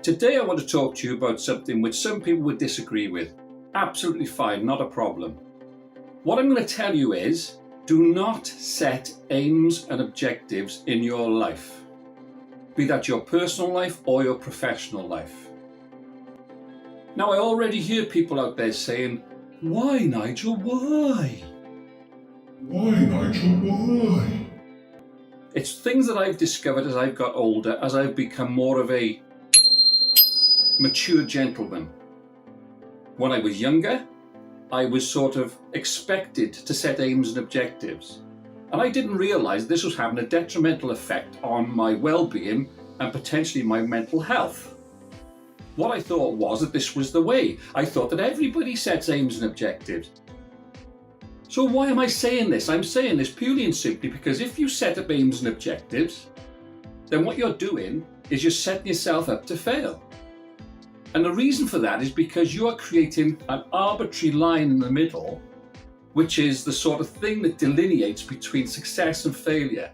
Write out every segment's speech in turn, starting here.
Today I want to talk to you about something which some people would disagree with. Absolutely fine, not a problem. What I'm going to tell you is, do not set aims and objectives in your life, be that your personal life or your professional life. Now, I already hear people out there saying, why, Nigel, why? Why, Nigel, why? It's things that I've discovered as I've got older, as I've become more of a mature gentleman. When I was younger, I was sort of expected to set aims and objectives. And I didn't realise this was having a detrimental effect on my well-being and potentially my mental health. What I thought was that this was the way. I thought that everybody sets aims and objectives. So why am I saying this? I'm saying this purely and simply because if you set up aims and objectives, then what you're doing is you're setting yourself up to fail. And the reason for that is because you are creating an arbitrary line in the middle, which is the sort of thing that delineates between success and failure.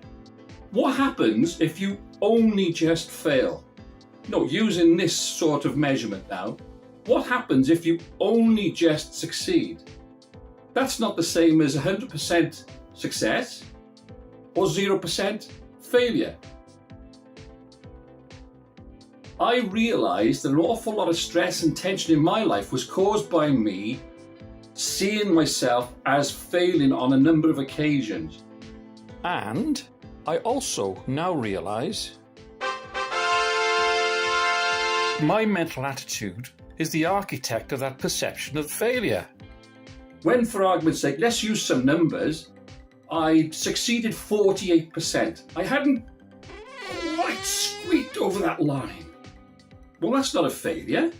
What happens if you only just fail? No, using this sort of measurement now, what happens if you only just succeed? That's not the same as 100% success or 0% failure. I realised that an awful lot of stress and tension in my life was caused by me seeing myself as failing on a number of occasions. And I also now realise my mental attitude is the architect of that perception of failure. When, for argument's sake, let's use some numbers, I succeeded 48%. I hadn't quite squeaked over that line. Well, that's not a failure.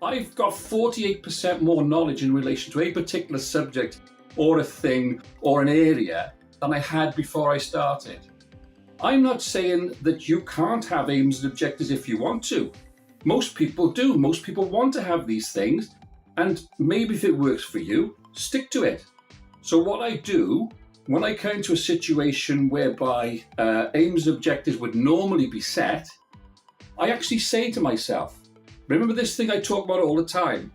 I've got 48% more knowledge in relation to a particular subject or a thing or an area than I had before I started. I'm not saying that you can't have aims and objectives if you want to. Most people do. Most people want to have these things. And maybe if it works for you, stick to it. So what I do when I come to a situation whereby aims and objectives would normally be set, I actually say to myself, remember this thing I talk about all the time,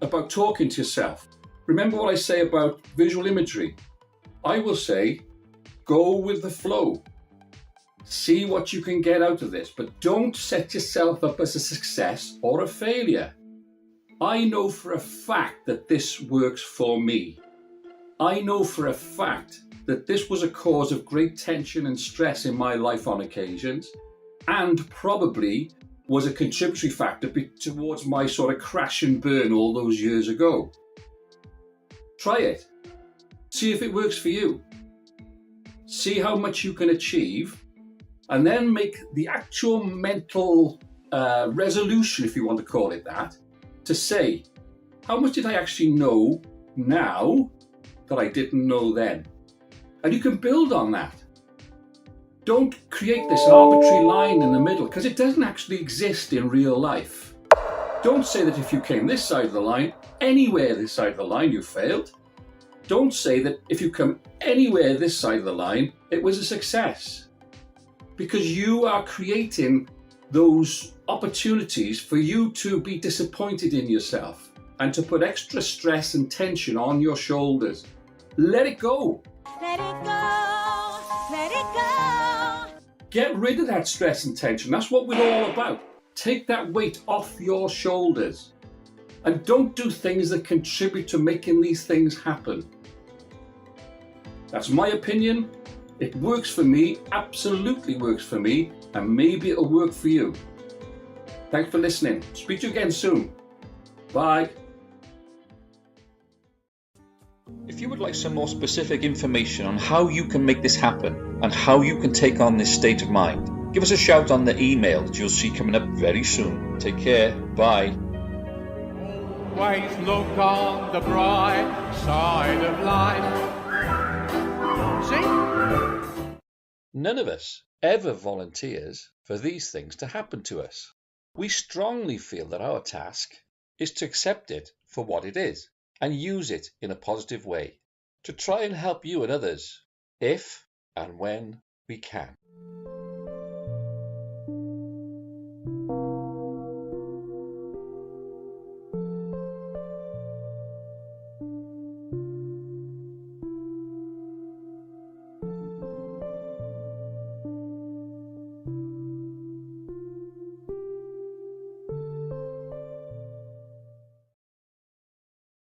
about talking to yourself. Remember what I say about visual imagery. I will say, go with the flow. See what you can get out of this, but don't set yourself up as a success or a failure. I know for a fact that this works for me. I know for a fact that this was a cause of great tension and stress in my life on occasions, and probably was a contributory factor towards my sort of crash and burn all those years ago. Try it. See if it works for you. See how much you can achieve, and then make the actual mental resolution, if you want to call it that, to say, how much did I actually know now that I didn't know then? And you can build on that. Don't create this arbitrary line in the middle, because it doesn't actually exist in real life. Don't say that if you came this side of the line, anywhere this side of the line, you failed. Don't say that if you come anywhere this side of the line, it was a success. Because you are creating those opportunities for you to be disappointed in yourself and to put extra stress and tension on your shoulders. Let it go. Let it go. Let it go. Get rid of that stress and tension. That's what we're all about. Take that weight off your shoulders. And don't do things that contribute to making these things happen. That's my opinion. It works for me, absolutely works for me, and maybe it'll work for you. Thanks for listening. Speak to you again soon. Bye. If you would like some more specific information on how you can make this happen and how you can take on this state of mind, give us a shout on the email that you'll see coming up very soon. Take care. Bye. Always look on the bright side of life. See? None of us ever volunteers for these things to happen to us. We strongly feel that our task is to accept it for what it is and use it in a positive way to try and help you and others if and when we can.